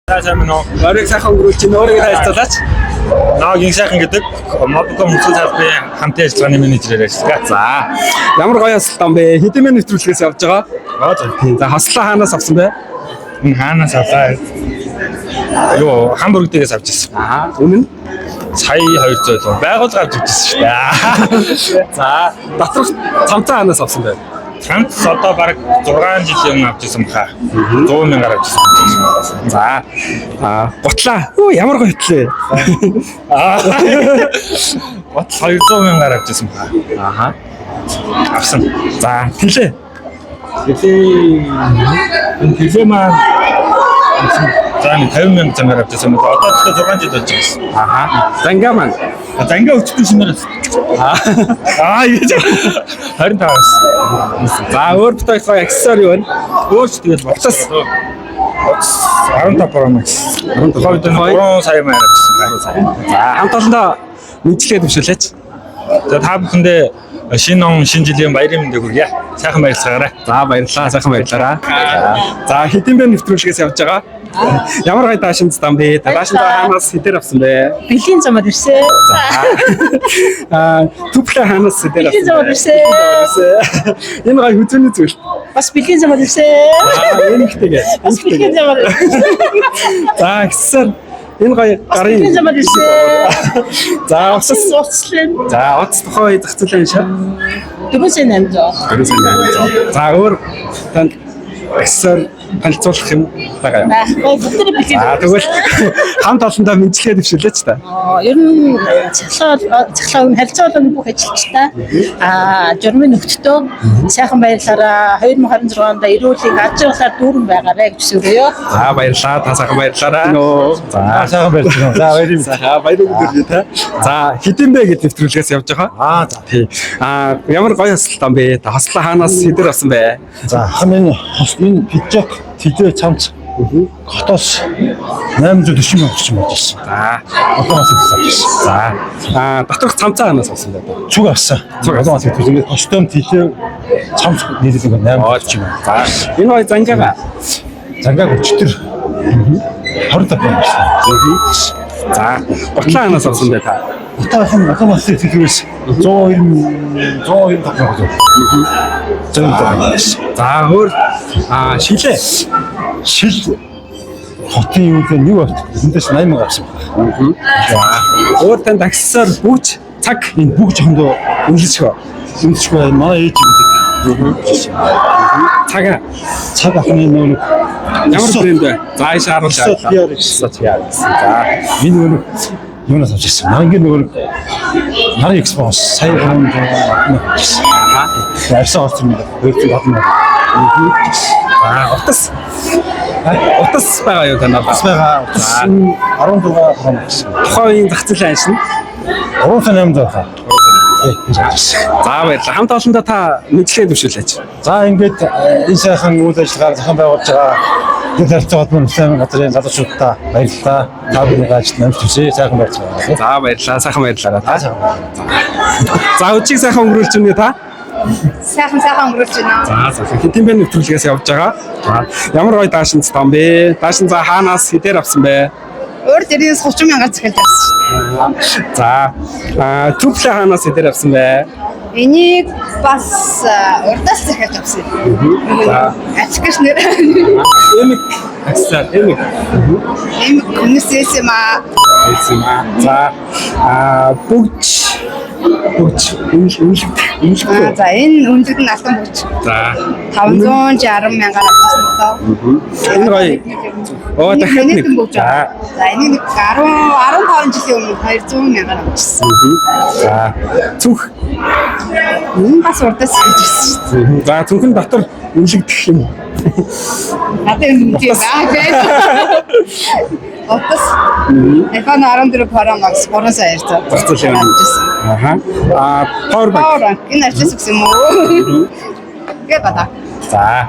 Сайн байна уу? Орыг сайхан өнгөрүүлж чинь өөрийгөө танилцуулаач. Ногийн сайхан гэдэг Mobcom хүсэл салбарын хамтын ажиллагааны менежер ажилладаг. За. Ямар гоё асуултан бэ? Хэдэн минут нэвтрүүлгээс явж байгаа? За, хослоо хаанаас авсан бэ? Энэ хаанаас авлаа? Юу, Хамбург дээрээс авч ирсэн. Үнэн? Сая 200 л байгуулга авч ирсэн шүү дээ. За, доторх цамцаа хаанаас авсан бэ? Цамц одоо баг 6 жилийн өмнө авч ирсэн баха. 100 мянгаар авч ирсэн. За. Готлаа. Оо, ямар гоё хөтлөө. Гот 200 мянгаар авч ирсэн баха. Аха. Авсан. За, тэлээ. Тэлээ маань за 50 мянга замаар авч ирсэн. Одоо ч 6 жил болж байсан. Аха. Зангаа маань. Зангаа өчтөн шимээр. Яаж 25-аас. За, өөр битгий гоё аксессуар юу вэ? Өөч тэгэл боцос 15 Pro Max 3 сая маяг авчихсан. За, хамт олондоо мэдээлэл төвшүүлээч. За та бүхэндээ шинэ он шинэ жилийн баярын мэндийг хүргье. Сайхан баярлцгаарай. За, баярлалаа. Сайхан баярлалаа. За, хэдэн бэ нэвтрүүлгээс явж байгаа? Ямар гоё даашин зам бэ? Даашинтаа хаанаас хэдээр авсан бэ? Бэлгийн замаар ирсэн. Түплэ хаанаас хэдээр Бэлгийн замаар авсан? ирсэн. Энэ гоё хүзүүний зүйл. Бас бэлгийн замаар ирсэн. Энэ ихтэйгээ. Бас бэлгийн замаар ирсэн. За, аксессуар энэ гоё гарын. Бэлгийн замаар ирсэн. За, уцас. Уцслын За, уцас тухай зах зээлийн шаа. 4,800. За, өөр танд аксессуар танилцуулах юм байгаа юм. Байхгүй бүгдээ бэлгийн. Тэгвэл хамт олондоо мэдчлэгээ дэвшүүлээч та. Ер нь цахлаа өн харилцаалын бүх ажилчтай журмын нөхдөдөө сайхан баярлаараа 2026 онд эрүүлийн аж ахуйн дүүрэн байгаарай гэж хүсэе. За, баярлалаа. Та сайхан баярлаарай. За, Сайхан баярлцгаа. За баярын сайхан баярын өдөр та. За, хэдэн бэ гэж нэвтрүүлгээс явж байгаа? за тий. Ямар гоё асуултан бэ? Та хослоо хаанаас хэдэр авсан бэ? за хамгийн энэ пижак тэлээ цамц хотоос 840 мянга ч юм болж ирсэн. За, Одоос ирсэн. за. Доторх цамцаа хаанаас авсан бэ? Цуг авсан. Одоос ирсэн. Тэгээд костюм тэлээ цамц нийлээд 840 мянга. За, энэ гоё зангаага. Зангааг өчтөр 25 мянга. За, готлаа хаанаас авсан бэ та? Утаахан одоос тэлээс 195 мянга. За, өөр шилээ. Шил хотын юу вэ? Юу авт? Эндээс 80 мянга авсан байна. За, өөр танд аксессуар бүч цаг Энэ бүх жоохондоо үнэлцгөө. үндэсгүй манай ээж гэдэг. Цаг ахны нөө ямар брэнд вэ? За, ийш харуулж PR За, энэ нөө юунаас авч ирсэн. Мангийн нөгөө нарийн экспоос сая 300 авчихсан. Арьсан орц юм байна. 250 утас. Утас байгаа юу танаа? бас байгаа. 16 хоногс. Тухайн зах зээлийн анш нь. 3800 хаа. За, баярлалаа. Хамт олондоо та мэдээлэл төвшүүлээч. За ингээд энэ сайхан үйл ажиллагаа зохион байгуулж байгаа гэр харилцаа холбооны нөхцөл газрын залуучуудаа баярлалаа. Та бүхний ажилд намж төсөө сайхан байцгаана. За, баярлалаа. Сайхан баярлалаа та. За, өчиг сайхан өнгөрүүлж байна та. Сайхан өнгөрүүлж байна. За, хэдэн бэ нэвтрүүлгээс явж байгаа? За, ямар гоё даашин зам бэ? Даашин за хаанаас хэдээр авсан бэ? Өөр дээрээс 30 мянгаар захиалж авсан шүү дээ. За, түплэ хаанаас хэдээр авсан бэ? Энийг бас урдаас захиалж авсан. За, Ачгаш нэр. эмэг аксессуар эмэг. Эм хүнсээс юм аа. За, бүгч үнэлэх. За энэ үнэлэг нь алтан бүгч. За, 560 мянгаар авсан доо. энэ гоё. Оо, дахиад нэг. За энийг 15 жилийн өмнө 200 мянгаар авчихсан. За, цүнх. Энэ бас урдаас захиалж авсан шүү дээ. За, цүнхэн дотор үнэлэгдэх юм. Надад юм тийм аа. Отос. iPhone 14 Pro Max 3 сая ярьсан. Зацлаа юм. Аха. Power bank. Power bank энэ ажлаас өгсөн юм уу? Гэ бата. За,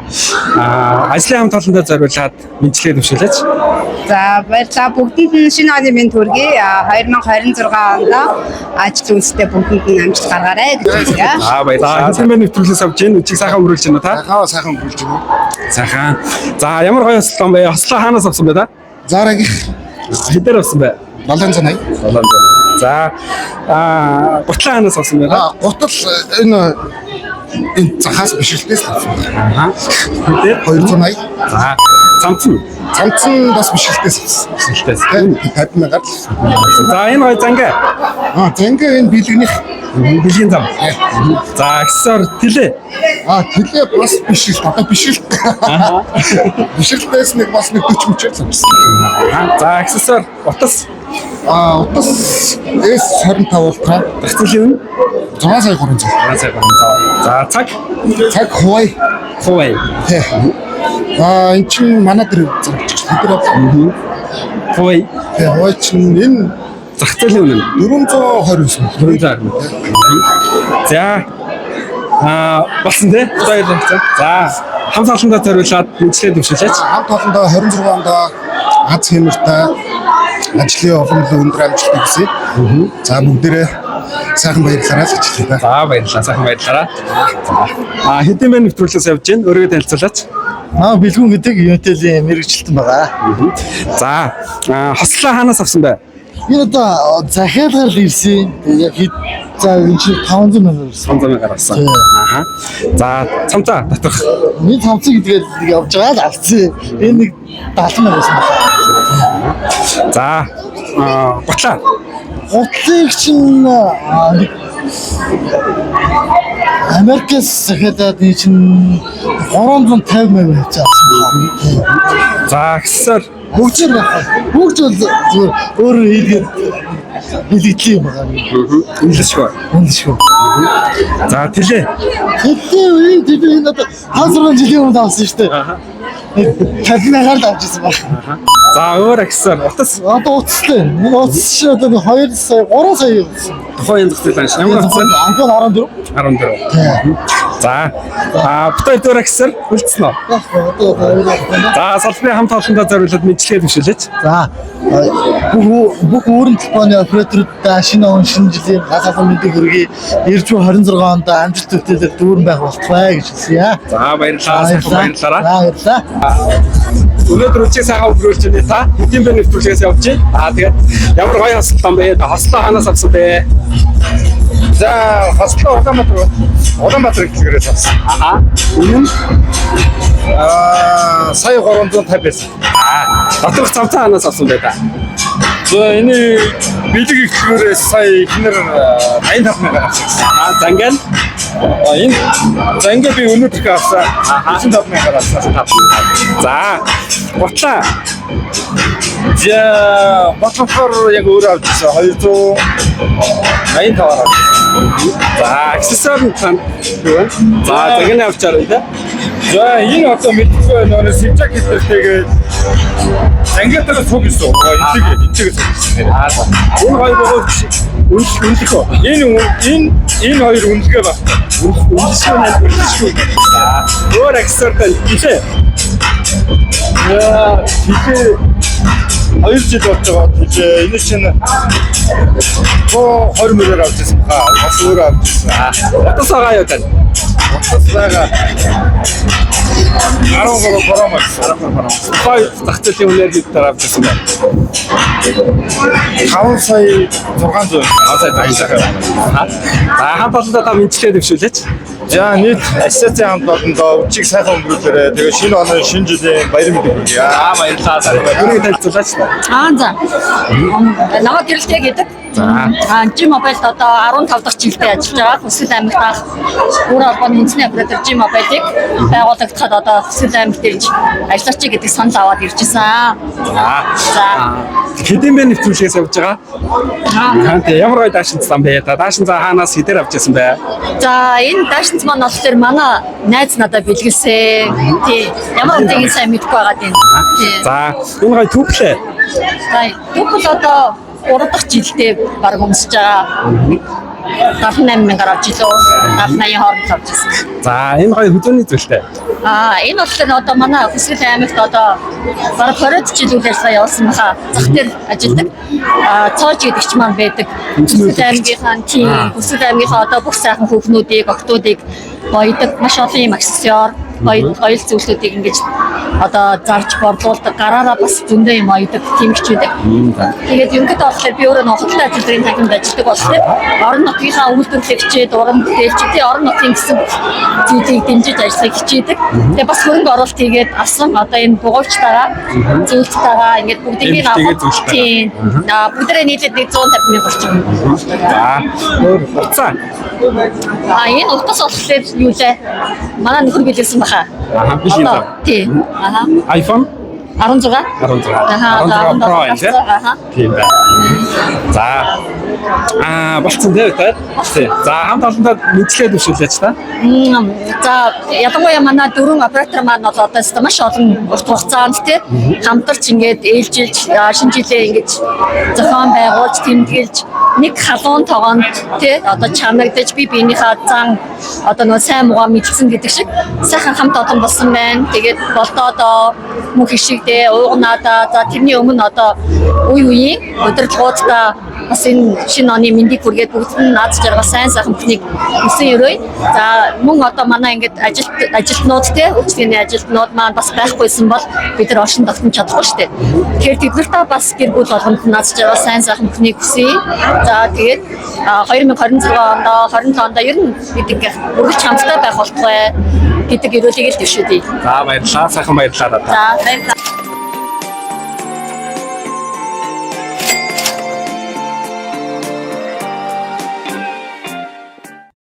ажлын хамт олондоо зориулаад мэдээлэл төвшүүлээч. За баярлалаа. Бүгдэнд нь шинэ оны минь төргий. 2026 онд ажил үндэстэй бүгдэнд нь амжилт гаргаарай гэж хэлье. Баярлалаа. Хэдэн минут нэвтрүүлгээс авч ийн үчиг сайхан өнгөрүүлж байна та? Сайхан өнгөрүүлж байна. Сайхан. За, ямар гоё хослон бэ? Хослоо хаанаас авсан бэ та? Заарагийн Хэдээр авсан бэ? 780. За гутлаа ханаас авсан байна. Гутал энэ захаас бишгэлтээс авсан. Хэдээр 280. За цамцсан. Цамцсан бас бишгэлтээс авсан. Бишгэлтээс. 50,000. За энэ гоё зангаа. Зэнгээ энэ бэлгэнийх Бэлгийн зам. За аксессуар тэлээ. тэлээ бас бишгэлт. Одоо бишгэлт. Бишгэлтээс нэг бас нэг 40 30 авсан. За аксессуар утас. Утас S25 ултраа. Багцлын 6 сая 300. За цаг. Цаг Huawei. Huawei. Тий. Эн чинь манай дээр зэрэгч тэр авсан. Huawei. Тий, Huawei чинь энэ Зах зээлийн үнэ. 429. За болсон тий. Хоёр цаг. За хам салхандаа зориулаад мэдчлээ төвшүүлээч. Хамт олондоо 26 онд аз хэмэртэй ажлын олон өндөр амжилт хүсье. За бүгдээрээ сайхан баярлалаа гэж хэлье. За баярлалаа. Сайхан баярлалаа. Хэдийн мэн нэвтрүүлгээс явж гин өөрийгөө танилцуулаач. Бэлгүүн гэдэг Unitel-ийн мэрэгчлэлтэн байгаа. За хослоо хаанаас авсан бэ? Энэ одоо захиалгаар л ирсэн. Яг хэд за энэ чинь 500,000 ирсэн. 500,000 авсан. За цамцаа доторх. Миний цамцыг гэдгээр явж байгаа л авсан. Энэ нэг 70,000 байсан байна. За гутлаа. Гутлыг чинь Америкээс захиалаад энэ чинь 350,000 авсан. За аксессуар Бүгд бол зүгээр өөрөө хийгээд хэлэгдэл юм байна. үнэлшгүй. Үнэшгүй. За тэлээ. Хэлээ энэ одоо 5 жилийн өмнө авсан шүү дээ. 50,000-аар л авчихсан байна. За өөр аксессуар утас. Одоо утастай. Энэ утас шиг одоо 2 сая 3 сая явсан. Тухайн зах зээл анш. Ямар авсан? iPhone 14. 14. За бутаа өөр аксессуар үлдсэн үү? За салбарын хамт олондоо зориулаад мэдчлэгээ төвшүүлээч. За бүх өөрийн телефоны операторуудаа шинэ он шинэ жилийн гал халуун мэндийг хүргэе. Ирж буй 26 онд амжилт бүтээлээр дүүрэн байх болтугай гэж хэлсэн. За баярлалаа. Сайхан баярлалаа. Баярлалаа. Өнөөдөр үчиг сайхан өдрүүлж байна та. Хэдийн бэ нэвтрүүлгээс явж байна. Тэгээд ямар гоё хослоо бэ? Хослоо ханаас авсан бэ? За хослоо Улаанбаатар гэхээрээ авсан. Энэ нь Сая 350 байсан. доторх цамцаа ханаас авсан бэ та? За энэ бэлэг ихлээрээ сая ихнэр 85,000 авсан. Зангаа нь Энэ зангаа би өнөөдөр авсан. 95,000 авсан. за гутлаа. За батлахаар яг өөр авчихсан 285 авсан. За аксессуар нь тань юу вэ? За загнаа авчаар байна те. За энэ одоо мэдгүй нөө симжак гэдэгтэйгээ зангиатаа цуг гэсэн. Эцэг цуг. Энэ хоёр бөгөөд үнэлэх үү? Энэ хоёр үнэлгээ баг. Үнэлшгүй. Өөр аксессуар тань тийшээ. Яа, тийшээ 2 жил болж байгаа. Тэгээ энэ чинь 20 мөрөөр авчихсан баа. Бас өөр авчихсан. Утас байгаа юу тань? Утас байгаа. 13 грамм. Хоёр зах зээлийн үнээр хэд дараа авчихсан байна? 5 сая 600. За хамт олондоо та мэдчлээ төвшүүлээч. За нийт ассоциацийн хамт олондоо үчиг сайхан өнгөрүүлээрэ. Тэгээ шинэ оны шинэ жилийн баяр мэдээг хүргэе. Баярлалаа. Өөрийгөө танилцуулаач та. За. Намайг гэрэлтэй гэдэг. G-Mobile-д одоо 15 дахь жилдээ ажиллаж байгаа. Хүсэл аймагт анх өөр холбооны үндэсний оператор G-Mobile-ыг байгуулагдахад одоо Хүсэл аймагт ирж ажиллаач гэдэг санал аваад иржсэн. За. Хэдийн бэ нэвтрүүлгээс явж байгаа? Ямар гоё даашинз зам бэ? Та даашинз хаанаас хэдээр авчихсан бэ? За энэ даашинз маань болохоор манай найз надад бэлгэлсэн. Тий. Ямар үнийг сайн мэдэхгүй байгаа тийм. За энэ гоё түүхлээ. За түүхэл одоо 3 дахь жилдээ баг өмсөж байгаа. 78,000 авч илүү 80 хооронд авч ирсэн. За энэ гоё хөдөөний зүйлтэй. Энэ болохоор одоо манай Хүсэл аймагт одоо бараг 20 жил үйл ажиллагаа явуулсан баха. Зах дээр ажилладаг. Цоож гэдэг ч маань байдаг. Хүсэл аймгийнхаа тийм Хүсэл аймгийнхаа одоо бүх сайхан хүүхнүүдийг, октоодыг боёдаг маш олон юм аксессуар, гоё зүйлсүүдийг ингэж одоо зарж борлуулдаг, гараараа бас зөндөө юм ойдог тийм хичээдэг. Тэгээд ерөнхийдөө болохоор би өөрөө нөхөдөлтэй ажилтны танхимд ажилладаг болохоор орон нутгийнхаа үйлдвэрлэлийг хичээд, уран бүтээлчдийн орон нутгийн гэсэн зүйлийг дэмжиж ажиллахыг хичээдэг. Тэгээд бас хөрөнгө оруулалт хийгээд авсан одоо энэ бугуйчтайгаа зөвлөлттэйгаа ингээд бүгдийг авах тийм бүгдээ нийлээд 150,000 орчим. За өөр уцаа. Энэ утас болохоор юу лээ? Манай нөхөр билсэн баха. Биш юм. Тийм. iPhone 16. 16. Аха. 16 Pro энэ. Аха. Тийм байна. За. Болцсон дээ та. За хамт олондоо мэдээлэл өшөөлөөч та. За ялангуяа манай дөрвөн оператор маань бол одоо маш олон урт хугацаанд тий хамтарч ингээд ээлжилж шинэ жилээ ингээд зохион байгуулж тэмдэглэж нэг халуун тогоонд тий одоо чанагдаж би биенийхээ зан одоо нөө сайн муугаа мэдсэн гэдэг шиг сайхан хамт олон болсон байна. Тэгээд болдоо мөнх хишигдээ уугнаадаа за тэрний өмнө одоо үе үеийн удирдлагуудаа бас энэ шинэ оны мэндийг хүргээд бүгд нь наад жаргал сайн сайхан бүхнийг өсөн өрөө. За мөн одоо манай ингээд ажилтнууд те үйлчлэгээний ажилтнууд маань бас байхгүйсэн бол бид нар оршин тогтнож чадахгүй шүү дээ. Тэгэхээр тэд нартай бас гэр бүл болгонд наад жаргал сайн сайхан бүхнийг хүсье. За тэгээд 2026 онд 27 онд ер нь бид ингээд үргэлж хамтдаа байх болтугай гэдэг ерөөлийг л дэвшүүлье. За баярлалаа. Сайхан баярлалаа. За баярлалаа.